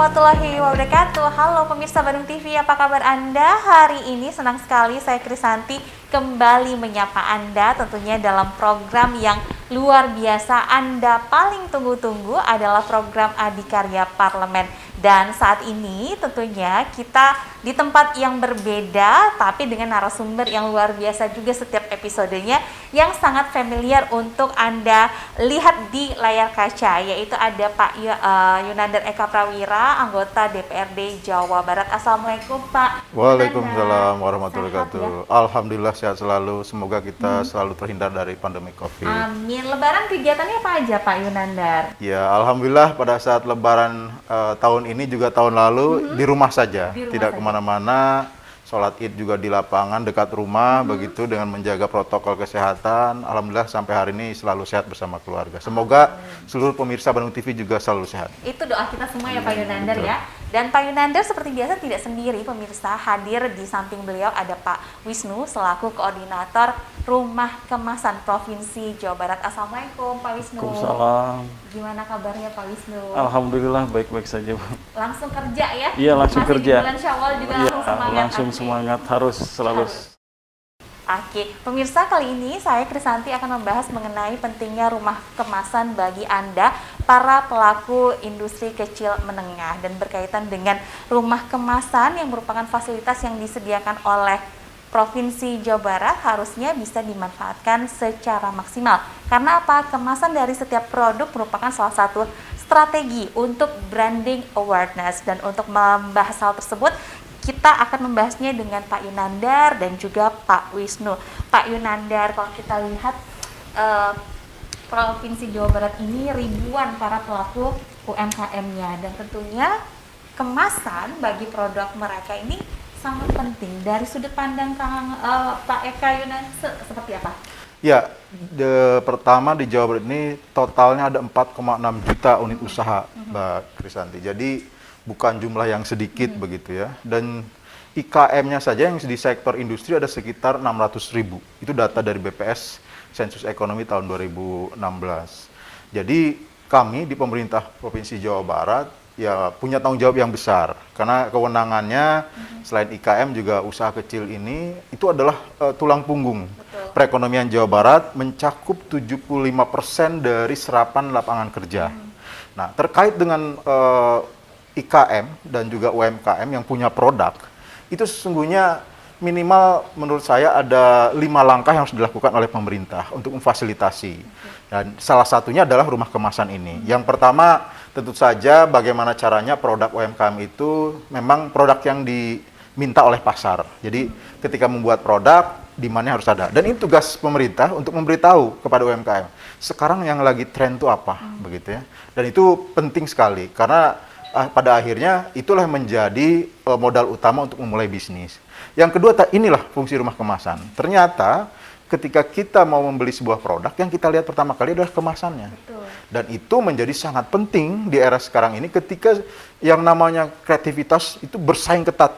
warahmatullahi wabarakatuh. Halo pemirsa Bandung TV, apa kabar Anda? Hari ini senang sekali saya Krisanti kembali menyapa Anda tentunya dalam program yang luar biasa Anda paling tunggu-tunggu adalah program Adikarya Parlemen. Dan saat ini tentunya kita di tempat yang berbeda tapi dengan narasumber yang luar biasa juga setiap episodenya yang sangat familiar untuk Anda lihat di layar kaca, yaitu ada Pak Yunandar Eka Prawira, anggota DPRD Jawa Barat. Assalamualaikum Pak. Waalaikumsalam warahmatullahi wabarakatuh. Alhamdulillah sehat selalu, semoga kita selalu terhindar dari pandemi COVID. Amin. Lebaran kegiatannya apa aja Pak Yunandar? Ya, alhamdulillah pada saat Lebaran tahun ini juga tahun lalu di rumah saja, tidak kemana-mana. Sholat Id juga di lapangan dekat rumah, begitu dengan menjaga protokol kesehatan. Alhamdulillah sampai hari ini selalu sehat bersama keluarga. Semoga seluruh pemirsa Bandung TV juga selalu sehat. Itu doa kita semua ya Pak Yunandar ya. Dan Pak Yunandar seperti biasa tidak sendiri pemirsa, hadir di samping beliau ada Pak Wisnu selaku koordinator Rumah Kemasan Provinsi Jawa Barat. Assalamualaikum Pak Wisnu. Waalaikumsalam. Gimana kabarnya Pak Wisnu? Alhamdulillah baik-baik saja, Bu. Langsung kerja ya? Iya, langsung Masih kerja. Di bulan Syawal juga Iya, langsung semangat. langsung semangat, harus selalu. Oke, pemirsa, kali ini saya Krisanti akan membahas mengenai pentingnya rumah kemasan bagi Anda para pelaku industri kecil menengah dan berkaitan dengan rumah kemasan yang merupakan fasilitas yang disediakan oleh Provinsi Jawa Barat harusnya bisa dimanfaatkan secara maksimal. Karena apa? Kemasan dari setiap produk merupakan salah satu strategi untuk branding awareness, dan untuk membahas hal tersebut kita akan membahasnya dengan Pak Yunandar dan juga Pak Wisnu. Pak Yunandar, kalau kita lihat Provinsi Jawa Barat ini ribuan para pelaku UMKM-nya, dan tentunya kemasan bagi produk mereka ini sangat penting. Dari sudut pandang Pak Eka Yunandar seperti apa? Ya, pertama di Jawa Barat ini totalnya ada 4,6 juta unit usaha, Mbak Krisanti. Jadi bukan jumlah yang sedikit begitu ya. Dan IKM-nya saja yang di sektor industri ada sekitar 600.000. Itu data dari BPS Sensus Ekonomi tahun 2016. Jadi kami di pemerintah Provinsi Jawa Barat ya punya tanggung jawab yang besar. Karena kewenangannya selain IKM juga usaha kecil ini itu adalah tulang punggung. Betul. Perekonomian Jawa Barat mencakup 75% dari serapan lapangan kerja. Nah, terkait dengan IKM dan juga UMKM yang punya produk, itu sesungguhnya minimal menurut saya ada 5 langkah yang harus dilakukan oleh pemerintah untuk memfasilitasi. Dan salah satunya adalah rumah kemasan ini. Yang pertama tentu saja bagaimana caranya produk UMKM itu memang produk yang diminta oleh pasar. Jadi ketika membuat produk, demand-nya harus ada. Dan ini tugas pemerintah untuk memberitahu kepada UMKM. Sekarang yang lagi tren itu apa, begitu ya. Dan itu penting sekali karena pada akhirnya itulah menjadi modal utama untuk memulai bisnis. Yang kedua, inilah fungsi rumah kemasan. Ternyata ketika kita mau membeli sebuah produk, yang kita lihat pertama kali adalah kemasannya. Betul. Dan itu menjadi sangat penting di era sekarang ini ketika yang namanya kreativitas itu bersaing ketat.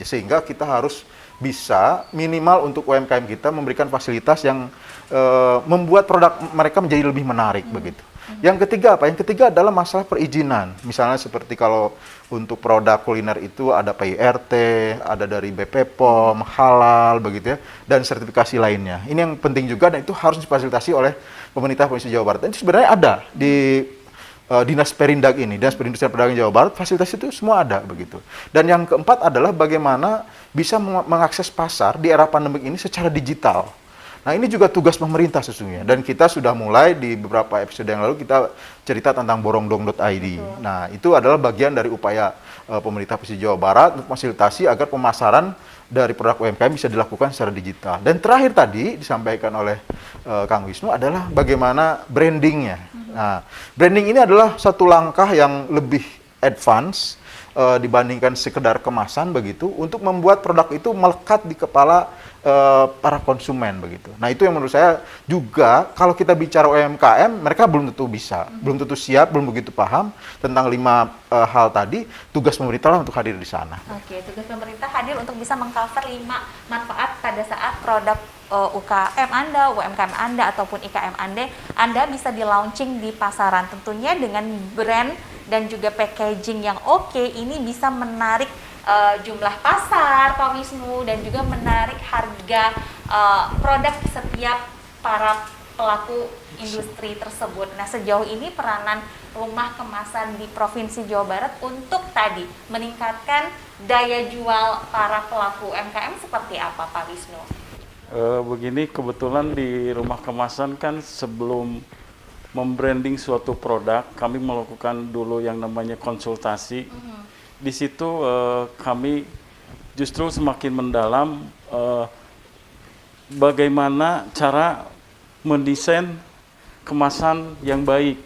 Sehingga kita harus bisa minimal untuk UMKM kita memberikan fasilitas yang membuat produk mereka menjadi lebih menarik begitu. Yang ketiga apa? Yang ketiga adalah masalah perizinan. Misalnya seperti kalau untuk produk kuliner itu ada PIRT, ada dari BP POM, halal begitu ya, dan sertifikasi lainnya. Ini yang penting juga dan itu harus difasilitasi oleh pemerintah Provinsi Jawa Barat. Dan itu sebenarnya ada di Dinas Perindak ini, Dinas Perindustrian Perdagangan Jawa Barat, fasilitas itu semua ada begitu. Dan yang keempat adalah bagaimana bisa mengakses pasar di era pandemik ini secara digital. Nah, ini juga tugas pemerintah sesungguhnya. Dan kita sudah mulai di beberapa episode yang lalu kita cerita tentang borongdong.id. Nah, itu adalah bagian dari upaya pemerintah Provinsi Jawa Barat untuk fasilitasi agar pemasaran dari produk UMKM bisa dilakukan secara digital. Dan terakhir tadi disampaikan oleh Kang Wisnu adalah bagaimana brandingnya. Nah, branding ini adalah satu langkah yang lebih advance dibandingkan sekedar kemasan begitu untuk membuat produk itu melekat di kepala para konsumen begitu. Nah, itu yang menurut saya juga kalau kita bicara UMKM mereka belum tentu bisa, belum tentu siap, belum begitu paham tentang 5 hal tadi. Tugas pemerintah lah untuk hadir di sana. Oke, tugas pemerintah hadir untuk bisa mengcover 5 manfaat pada saat produk UKM Anda, UMKM Anda ataupun IKM Anda bisa di launching di pasaran. Tentunya dengan brand dan juga packaging yang oke, ini bisa menarik jumlah pasar, Pak Wisnu, dan juga menarik harga produk setiap para pelaku industri tersebut. Nah, sejauh ini peranan rumah kemasan di Provinsi Jawa Barat untuk tadi meningkatkan daya jual para pelaku UMKM seperti apa, Pak Wisnu? Begini, kebetulan di rumah kemasan kan sebelum membranding suatu produk, kami melakukan dulu yang namanya konsultasi. Di situ kami justru semakin mendalam bagaimana cara mendesain kemasan yang baik.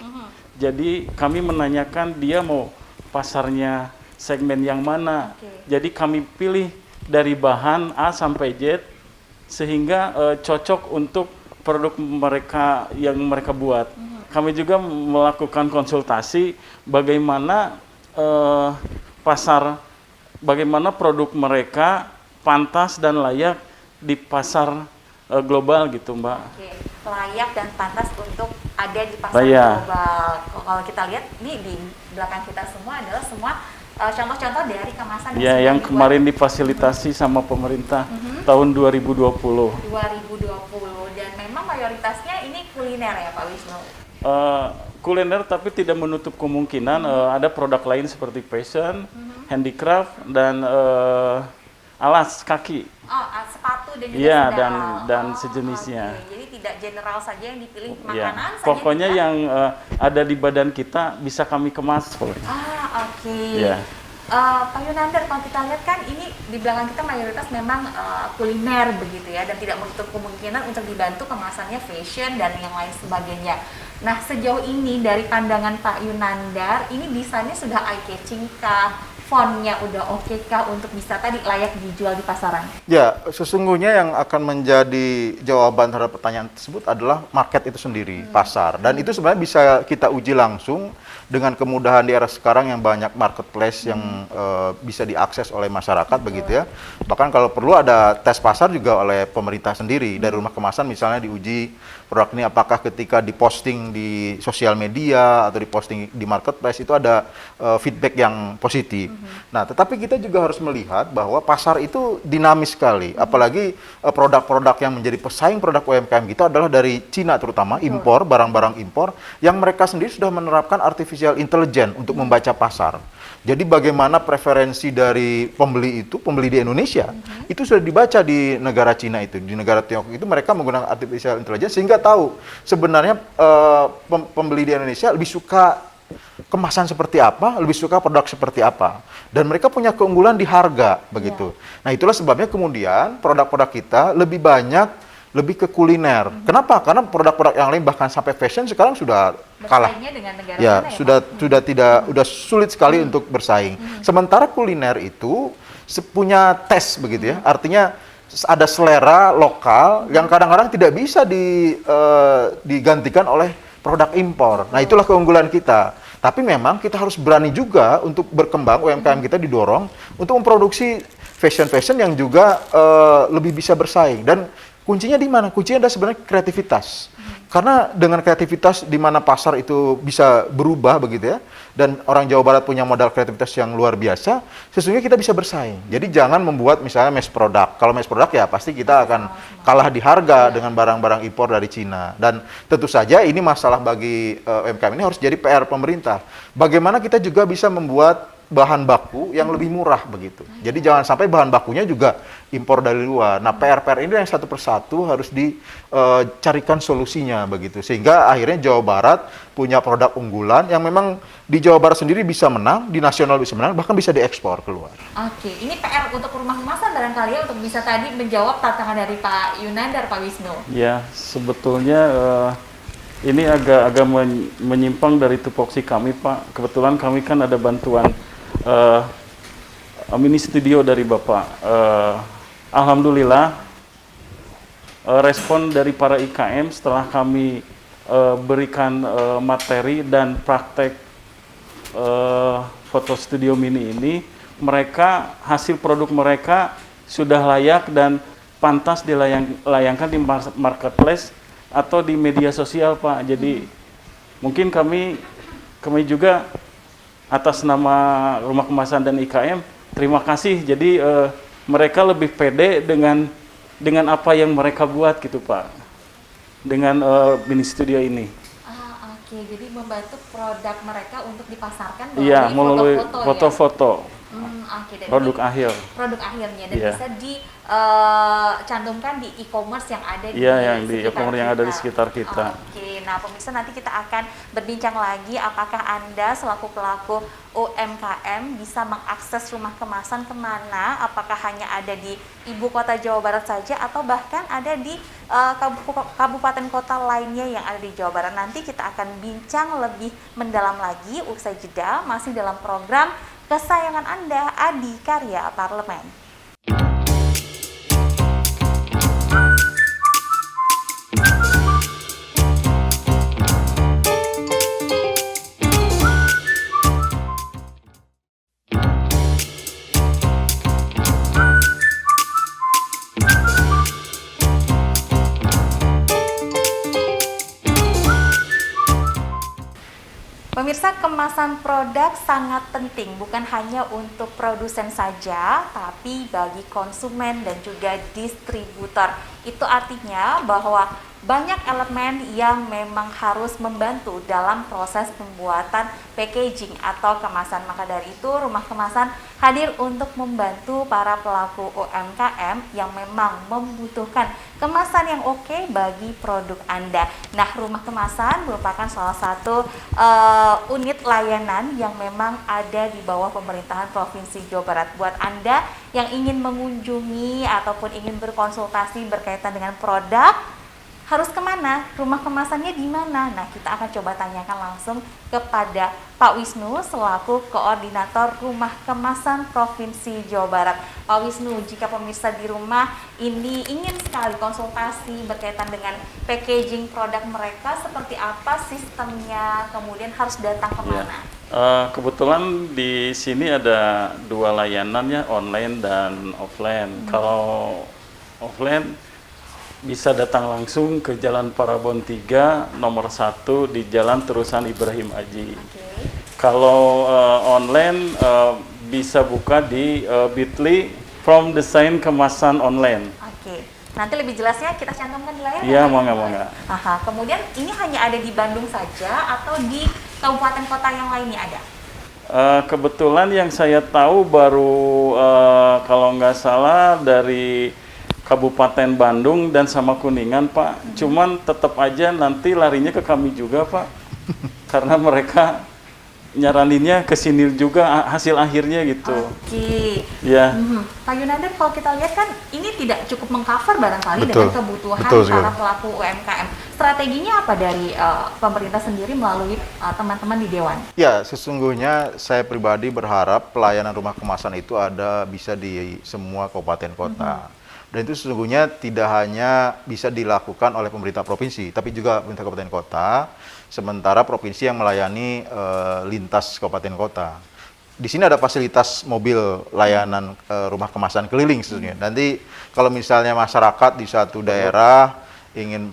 Jadi kami menanyakan dia mau pasarnya segmen yang mana. Jadi kami pilih dari bahan A sampai Z sehingga cocok untuk produk mereka yang mereka buat. Kami juga melakukan konsultasi bagaimana bagaimana produk mereka pantas dan layak di pasar global gitu, Mbak. Oke, layak dan pantas untuk ada di pasar Layak. global. Kalau kita lihat nih di belakang kita semua adalah semua contoh-contoh dari kemasan Ya, sudah yang dibuat kemarin difasilitasi sama pemerintah tahun 2020. 2020 dan memang mayoritasnya ini kuliner ya, Pak Wisnu. Kuliner, tapi tidak menutup kemungkinan ada produk lain seperti fashion, handicraft, dan alas kaki. Oh, sepatu dan juga Iya, sendal. dan sejenisnya. Oke. Jadi tidak general saja yang dipilih Ya, makanan saja. pokoknya tidak? yang ada di badan kita bisa kami kemas. Pokoknya. Oke. Iya. Pak Yunandar, kalau kita lihat kan ini di belakang kita mayoritas memang kuliner begitu ya, dan tidak menutup kemungkinan untuk dibantu kemasannya fashion dan yang lain sebagainya. Nah, sejauh ini dari pandangan Pak Yunandar, ini desainnya sudah eye-catching kah? Fontnya udah oke kah untuk bisa tadi layak dijual di pasaran? Ya, sesungguhnya yang akan menjadi jawaban terhadap pertanyaan tersebut adalah market itu sendiri, pasar. Dan itu sebenarnya bisa kita uji langsung dengan kemudahan di era sekarang yang banyak marketplace yang bisa diakses oleh masyarakat begitu ya. Bahkan kalau perlu ada tes pasar juga oleh pemerintah sendiri dari rumah kemasan, misalnya diuji produk ini apakah ketika diposting di sosial media atau diposting di marketplace itu ada feedback yang positif. Nah, tetapi kita juga harus melihat bahwa pasar itu dinamis sekali, apalagi produk-produk yang menjadi pesaing produk UMKM kita adalah dari Cina, terutama impor, barang-barang impor yang mereka sendiri sudah menerapkan artificial intelligence untuk membaca pasar. Jadi bagaimana preferensi dari pembeli itu, pembeli di Indonesia, itu sudah dibaca di negara Cina itu, di negara Tiongkok itu mereka menggunakan artificial intelligence sehingga tahu sebenarnya pembeli di Indonesia lebih suka kemasan seperti apa, lebih suka produk seperti apa. Dan mereka punya keunggulan di harga, begitu. Nah, itulah sebabnya kemudian produk-produk kita lebih banyak, lebih ke kuliner. Kenapa? Karena produk-produk yang lain bahkan sampai fashion sekarang sudah kalah. Bersaingnya dengan negara Ya, mana ya, sudah tidak, udah sulit sekali untuk bersaing. Sementara kuliner itu punya tes, begitu ya. Artinya ada selera lokal yang kadang-kadang tidak bisa digantikan oleh produk impor. Nah, itulah keunggulan kita. Tapi memang kita harus berani juga untuk berkembang, UMKM kita didorong untuk memproduksi fashion-fashion yang juga lebih bisa bersaing. Dan kuncinya di mana? Kuncinya adalah sebenarnya kreativitas. Karena dengan kreativitas di mana pasar itu bisa berubah begitu ya, dan orang Jawa Barat punya modal kreativitas yang luar biasa, sesungguhnya kita bisa bersaing. Jadi jangan membuat misalnya mass product. Kalau mass product ya pasti kita akan kalah di harga dengan barang-barang impor dari Cina. Dan tentu saja ini masalah bagi UMKM ini harus jadi PR pemerintah. Bagaimana kita juga bisa membuat bahan baku yang lebih murah begitu. Jadi jangan sampai bahan bakunya juga impor dari luar. Nah, PR-PR ini yang satu persatu harus dicarikan solusinya begitu. Sehingga akhirnya Jawa Barat punya produk unggulan yang memang di Jawa Barat sendiri bisa menang, di nasional bisa menang, bahkan bisa diekspor keluar. Oke, ini PR untuk rumah kemasan barangkali ya, untuk bisa tadi menjawab tantangan dari Pak Yunandar, Pak Wisnu. Ya, sebetulnya ini agak menyimpang dari tupoksi kami, Pak. Kebetulan kami kan ada bantuan mini studio dari Bapak. Alhamdulillah respon dari para IKM setelah kami berikan materi dan praktek foto studio mini ini, mereka hasil produk mereka sudah layak dan pantas dilayangkan di marketplace atau di media sosial, Pak. Jadi mungkin kami juga atas nama Rumah Kemasan dan IKM terima kasih. Jadi mereka lebih pede dengan apa yang mereka buat gitu, Pak. Dengan Mini Studio ini. Oke, jadi membantu produk mereka untuk dipasarkan melalui foto-foto. Oke, Produk akhirnya dan bisa dicantumkan di e-commerce yang ada di sekitar kita. Oke, nah pemirsa, nanti kita akan berbincang lagi apakah Anda selaku pelaku UMKM bisa mengakses rumah kemasan kemana, apakah hanya ada di ibu kota Jawa Barat saja atau bahkan ada di kabupaten kota lainnya yang ada di Jawa Barat. Nanti kita akan bincang lebih mendalam lagi usai jeda, masih dalam program kesayangan Anda, Adi Karya Parlemen. Pemirsa, kemasan produk sangat penting bukan hanya untuk produsen saja, tapi bagi konsumen dan juga distributor. Itu artinya bahwa banyak elemen yang memang harus membantu dalam proses pembuatan packaging atau kemasan. Maka dari itu, Rumah Kemasan hadir untuk membantu para pelaku UMKM yang memang membutuhkan kemasan yang oke bagi produk Anda. Nah, Rumah Kemasan merupakan salah satu unit layanan yang memang ada di bawah pemerintahan Provinsi Jawa Barat. Buat Anda yang ingin mengunjungi ataupun ingin berkonsultasi berkaitan dengan produk, harus kemana? Rumah kemasannya di mana? Nah, kita akan coba tanyakan langsung kepada Pak Wisnu selaku Koordinator Rumah Kemasan Provinsi Jawa Barat. Pak Wisnu, jika pemirsa di rumah ini ingin sekali konsultasi berkaitan dengan packaging produk mereka, seperti apa sistemnya, kemudian harus datang kemana? Kebetulan di sini ada dua layanan ya, online dan offline. Kalau offline bisa datang langsung ke Jalan Parabon 3 nomor 1 di Jalan Terusan Ibrahim Aji. Kalau online bisa buka di Bitly From Design Kemasan Online. Nanti lebih jelasnya kita cantumkan di layar. Iya, mangga. Kemudian ini hanya ada di Bandung saja atau di kabupaten kota yang lainnya ada? Kebetulan yang saya tahu baru kalau nggak salah dari Kabupaten Bandung dan sama Kuningan, Pak. Cuman tetap aja nanti larinya ke kami juga, Pak. Karena mereka nyaraninnya ke sini juga hasil akhirnya gitu. Ya. Pak Yunandar, kalau kita lihat kan ini tidak cukup mengcover barangkali dengan kebutuhan para pelaku UMKM. Strateginya apa dari pemerintah sendiri melalui teman-teman di Dewan? Ya, sesungguhnya saya pribadi berharap pelayanan rumah kemasan itu bisa di semua kabupaten kota. Dan itu sesungguhnya tidak hanya bisa dilakukan oleh pemerintah provinsi, tapi juga pemerintah kabupaten kota, sementara provinsi yang melayani lintas kabupaten kota. Di sini ada fasilitas mobil layanan rumah kemasan keliling sesungguhnya. Nanti kalau misalnya masyarakat di satu daerah ingin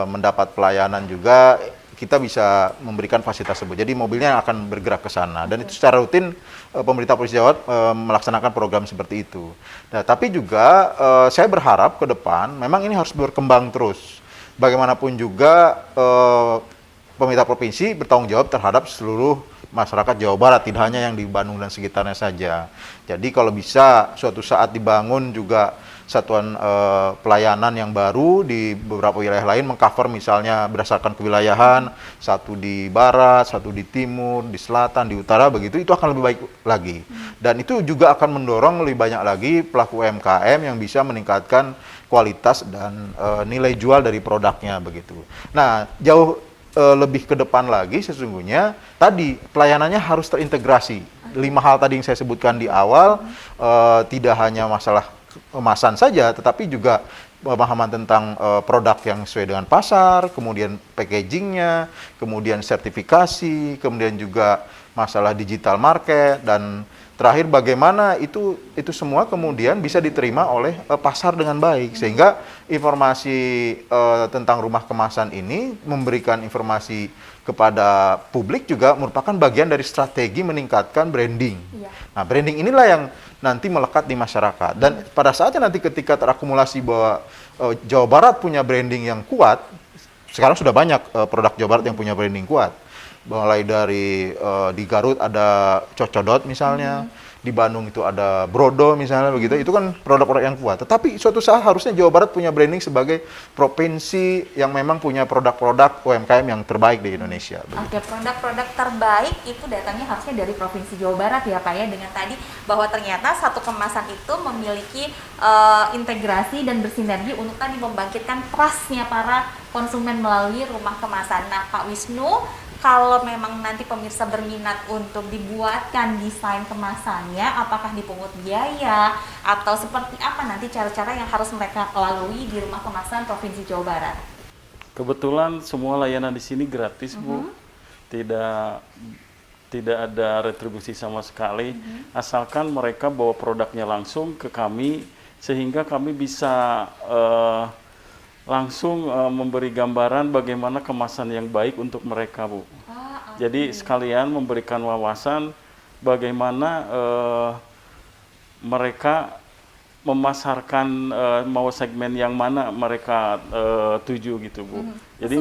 mendapat pelayanan juga, kita bisa memberikan fasilitas tersebut. Jadi mobilnya akan bergerak ke sana dan itu secara rutin pemerintah Provinsi Jawa melaksanakan program seperti itu. Nah, tapi juga saya berharap ke depan memang ini harus berkembang terus. Bagaimanapun juga pemerintah provinsi bertanggung jawab terhadap seluruh masyarakat Jawa Barat, tidak hanya yang di Bandung dan sekitarnya saja. Jadi kalau bisa suatu saat dibangun juga satuan pelayanan yang baru di beberapa wilayah lain, mengcover misalnya berdasarkan kewilayahan, satu di barat, satu di timur, di selatan, di utara, begitu, itu akan lebih baik lagi. Dan itu juga akan mendorong lebih banyak lagi pelaku UMKM yang bisa meningkatkan kualitas dan nilai jual dari produknya begitu. Nah, jauh lebih ke depan lagi sesungguhnya tadi pelayanannya harus terintegrasi. 5 hal tadi yang saya sebutkan di awal, tidak hanya masalah kemasan saja, tetapi juga pemahaman tentang produk yang sesuai dengan pasar, kemudian packagingnya, kemudian sertifikasi, kemudian juga masalah digital market, dan Terakhir bagaimana itu semua kemudian bisa diterima oleh pasar dengan baik, sehingga informasi tentang rumah kemasan ini memberikan informasi kepada publik juga merupakan bagian dari strategi meningkatkan branding. Nah, branding inilah yang nanti melekat di masyarakat. Dan pada saatnya nanti ketika terakumulasi bahwa Jawa Barat punya branding yang kuat, sekarang sudah banyak produk Jawa Barat yang punya branding kuat. Mulai dari di Garut ada Cocodot misalnya, di Bandung itu ada Brodo misalnya begitu, itu kan produk-produk yang kuat. Tetapi suatu saat harusnya Jawa Barat punya branding sebagai provinsi yang memang punya produk-produk UMKM yang terbaik di Indonesia. Oke, produk-produk terbaik itu datangnya harusnya dari Provinsi Jawa Barat ya Pak ya, dengan tadi bahwa ternyata satu kemasan itu memiliki integrasi dan bersinergi untuk tadi membangkitkan trust-nya para konsumen melalui rumah kemasan. Nah Pak Wisnu, kalau memang nanti pemirsa berminat untuk dibuatkan desain kemasannya, apakah dipungut biaya atau seperti apa nanti cara-cara yang harus mereka lalui di rumah kemasan Provinsi Jawa Barat? Kebetulan semua layanan di sini gratis, Bu. Tidak ada retribusi sama sekali, asalkan mereka bawa produknya langsung ke kami, sehingga kami bisa langsung memberi gambaran bagaimana kemasan yang baik untuk mereka, Bu. Jadi sekalian memberikan wawasan bagaimana mereka memasarkan mau segmen yang mana mereka tuju gitu, Bu. Jadi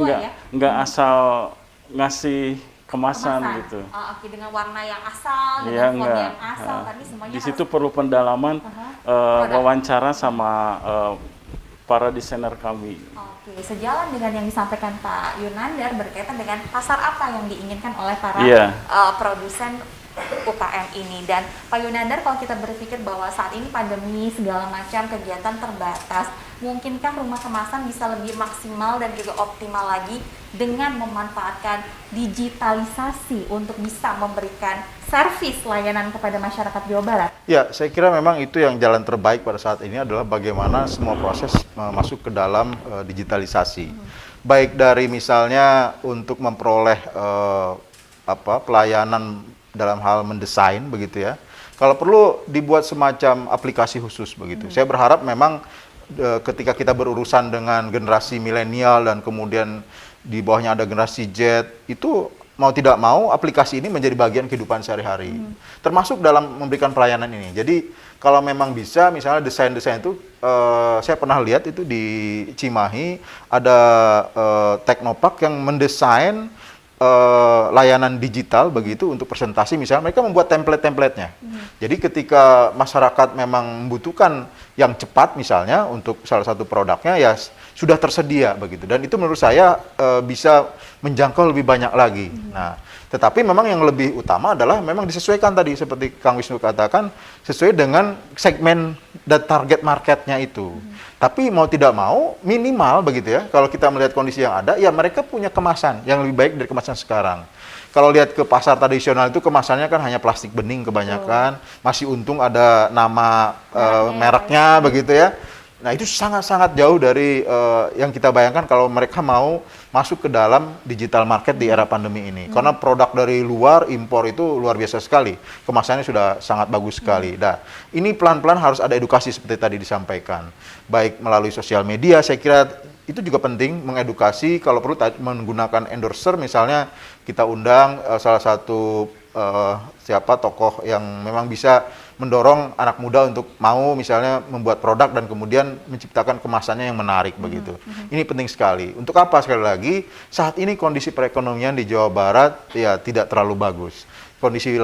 nggak asal ngasih kemasan gitu. Oke, dengan warna yang asal, Ya, dengan font yang asal, tapi semuanya di situ perlu pendalaman wawancara sama para desainer kami. Oke, sejalan dengan yang disampaikan Pak Yunandar berkaitan dengan pasar apa yang diinginkan oleh para produsen UKM ini. Dan Pak Yunandar, kalau kita berpikir bahwa saat ini pandemi segala macam kegiatan terbatas, mungkinkah rumah kemasan bisa lebih maksimal dan juga optimal lagi dengan memanfaatkan digitalisasi untuk bisa memberikan servis layanan kepada masyarakat Jawa Barat? Ya, saya kira memang itu yang jalan terbaik pada saat ini adalah bagaimana semua proses masuk ke dalam digitalisasi. Baik dari misalnya untuk memperoleh pelayanan dalam hal mendesain begitu ya. Kalau perlu dibuat semacam aplikasi khusus begitu. Saya berharap memang ketika kita berurusan dengan generasi milenial dan kemudian di bawahnya ada generasi Z, itu mau tidak mau aplikasi ini menjadi bagian kehidupan sehari-hari, termasuk dalam memberikan pelayanan ini. Jadi kalau memang bisa, misalnya desain-desain itu, saya pernah lihat itu di Cimahi ada Teknopark yang mendesain layanan digital begitu untuk presentasi, misalnya mereka membuat template-templatenya. Jadi ketika masyarakat memang membutuhkan yang cepat misalnya untuk salah satu produknya, ya sudah tersedia begitu. Dan itu menurut saya bisa menjangkau lebih banyak lagi. Nah, tetapi memang yang lebih utama adalah memang disesuaikan tadi seperti Kang Wisnu katakan, sesuai dengan segmen dan target marketnya itu. Tapi mau tidak mau minimal begitu ya, kalau kita melihat kondisi yang ada, ya mereka punya kemasan yang lebih baik dari kemasan sekarang. Kalau lihat ke pasar tradisional itu kemasannya kan hanya plastik bening kebanyakan, masih untung ada nama mereknya begitu ya. Nah itu sangat-sangat jauh dari yang kita bayangkan kalau mereka mau masuk ke dalam digital market di era pandemi ini. Karena produk dari luar, impor itu luar biasa sekali. Kemasannya sudah sangat bagus sekali. Nah, ini pelan-pelan harus ada edukasi seperti tadi disampaikan. Baik melalui sosial media, saya kira itu juga penting mengedukasi, kalau perlu menggunakan endorser, misalnya kita undang salah satu siapa tokoh yang memang bisa mendorong anak muda untuk mau misalnya membuat produk dan kemudian menciptakan kemasannya yang menarik begitu. Ini penting sekali. Untuk apa? Sekali lagi, saat ini kondisi perekonomian di Jawa Barat ya tidak terlalu bagus. Kondisi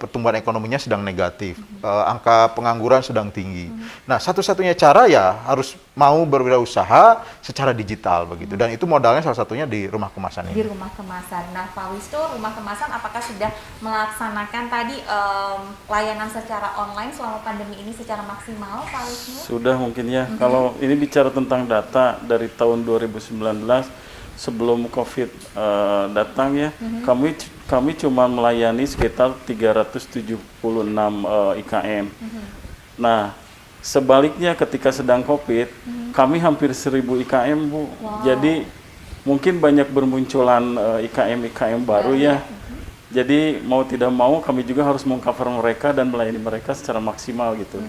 pertumbuhan ekonominya sedang negatif, angka pengangguran sedang tinggi. Nah, satu-satunya cara ya harus mau berwirausaha secara digital begitu. Dan itu modalnya salah satunya di rumah kemasan ini. Di rumah kemasan. Nah, Pak Wisnu, rumah kemasan apakah sudah melaksanakan tadi layanan secara online selama pandemi ini secara maksimal, Pak Wisnu? Sudah mungkin ya. Kalau ini bicara tentang data dari tahun 2019 sebelum COVID datang ya, kami cuma melayani sekitar 376 IKM. Nah, sebaliknya ketika sedang COVID, kami hampir 1000 IKM, Bu. Jadi mungkin banyak bermunculan IKM-IKM baru ya. Jadi mau tidak mau kami juga harus mengcover mereka dan melayani mereka secara maksimal gitu.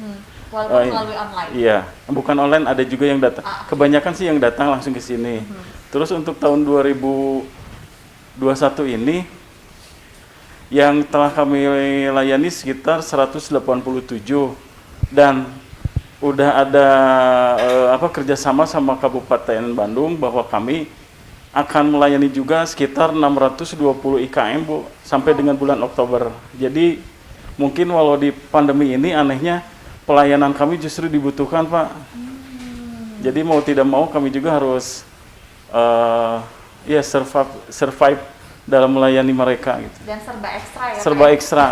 Walaupun melalui online. Iya, bukan online, ada juga yang datang. Kebanyakan sih yang datang langsung ke sini. Terus untuk tahun 2021 ini yang telah kami layani sekitar 187 dan udah ada kerjasama sama Kabupaten Bandung bahwa kami akan melayani juga sekitar 620 IKM Bu sampai dengan bulan Oktober. Jadi mungkin walau di pandemi ini anehnya pelayanan kami justru dibutuhkan Pak. Jadi mau tidak mau kami juga harus survive dalam melayani mereka gitu. Dan serba ekstra ya Serba Pak? ekstra.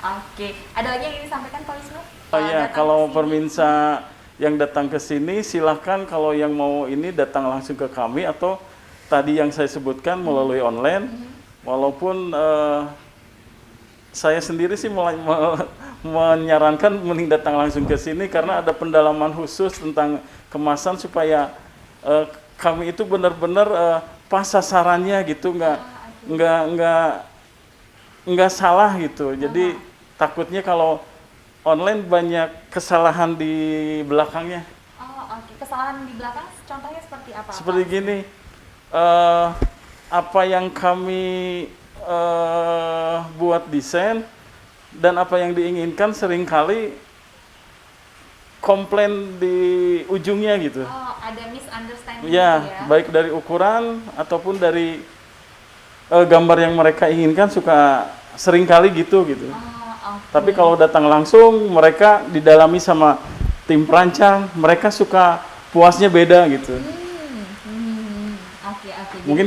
Oke, ada lagi yang ingin disampaikan Pak Wisnu? Ya, kalau pemirsa yang datang ke sini silahkan kalau yang mau ini datang langsung ke kami atau tadi yang saya sebutkan melalui online. Walaupun saya sendiri sih menyarankan mending datang langsung ke sini karena ada pendalaman khusus tentang kemasan supaya kami itu benar-benar pas sasarannya gitu, nggak salah gitu. Jadi takutnya kalau online banyak kesalahan di belakangnya. Oh, oke. Kesalahan di belakang contohnya seperti apa? Seperti gini, apa yang kami buat desain dan apa yang diinginkan seringkali komplain di ujungnya gitu. Oh, ada misunderstanding Ya, gitu ya? baik dari ukuran ataupun dari gambar yang mereka inginkan suka seringkali gitu. Oh, oke. Tapi kalau datang langsung mereka didalami sama tim perancang, mereka suka puasnya beda gitu. Oke. Mungkin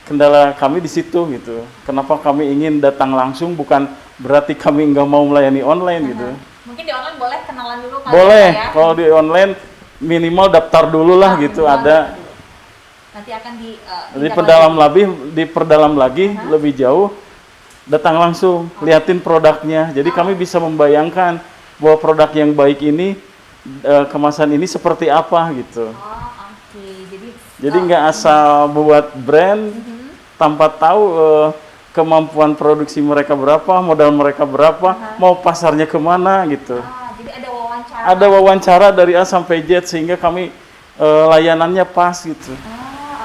kendala kami di situ gitu. Kenapa kami ingin datang langsung, bukan berarti kami nggak mau melayani online gitu. Mungkin di online boleh kenalan dulu kali Boleh, ya? kalau di online minimal daftar dulu lah gitu. Minimal Ada dulu. Nanti akan diperdalam lagi lebih jauh. Datang langsung, liatin produknya. Jadi kami bisa membayangkan bahwa produk yang baik ini, kemasan ini seperti apa gitu. Oh, oke. Jadi nggak asal buat brand tanpa tahu kemampuan produksi mereka berapa, modal mereka berapa, mau pasarnya kemana gitu. Jadi ada wawancara. Ada wawancara dari A sampai Z sehingga kami layanannya pas gitu.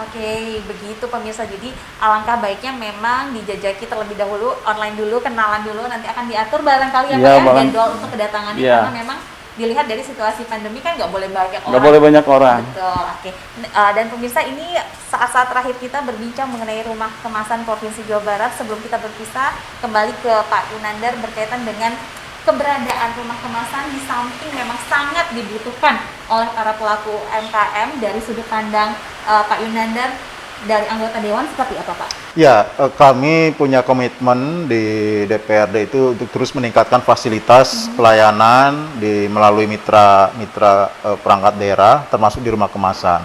Oke, begitu pemirsa. Jadi alangkah baiknya memang dijajaki terlebih dahulu, online dulu, kenalan dulu, nanti akan diatur barangkali ya Pak ya, jadwal untuk kedatangannya karena memang dilihat dari situasi pandemi kan nggak boleh banyak orang. Nggak boleh banyak orang. Betul, oke. Dan pemirsa, ini saat-saat terakhir kita berbincang mengenai rumah kemasan Provinsi Jawa Barat. Sebelum kita berpisah, kembali ke Pak Yunandar berkaitan dengan keberadaan rumah kemasan di samping memang sangat dibutuhkan oleh para pelaku UMKM. Dari sudut pandang Pak Yunandar dari anggota Dewan seperti apa Pak? Ya, kami punya komitmen di DPRD itu untuk terus meningkatkan fasilitas pelayanan melalui mitra perangkat daerah, termasuk di rumah kemasan.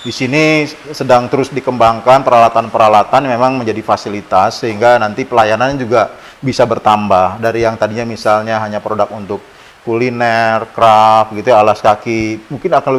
Di sini sedang terus dikembangkan peralatan-peralatan memang menjadi fasilitas sehingga nanti pelayanan juga bisa bertambah dari yang tadinya misalnya hanya produk untuk kuliner, craft gitu ya, alas kaki, mungkin akan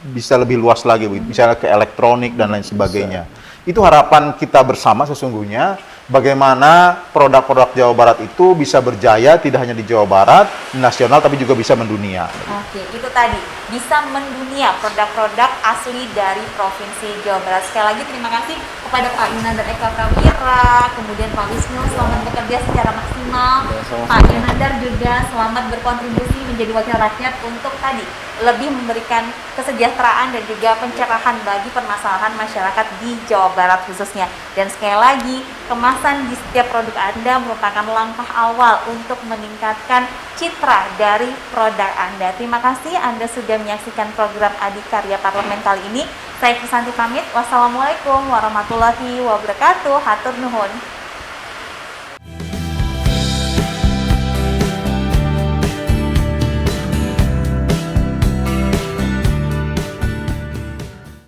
bisa lebih luas lagi, misalnya ke elektronik dan lain sebagainya. Itu harapan kita bersama sesungguhnya, bagaimana produk-produk Jawa Barat itu bisa berjaya tidak hanya di Jawa Barat, nasional, tapi juga bisa mendunia. Oke, itu tadi, bisa mendunia produk-produk asli dari Provinsi Jawa Barat. Sekali lagi terima kasih kepada Pak Yunandar Eka Prawira, kemudian Pak Wisnu, selamat bekerja secara maksimal. Pak Yunandar juga selamat berkontribusi menjadi wakil rakyat untuk tadi lebih memberikan kesejahteraan dan juga pencerahan bagi permasalahan masyarakat di Jawa Barat khususnya. Dan sekali lagi, kemasan di setiap produk Anda merupakan langkah awal untuk meningkatkan citra dari produk Anda. Terima kasih Anda sudah menyaksikan program Adikarya Parlemen kali ini. Saya Krisanti pamit. Wassalamualaikum warahmatullahi wabarakatuh. Hatur nuhun.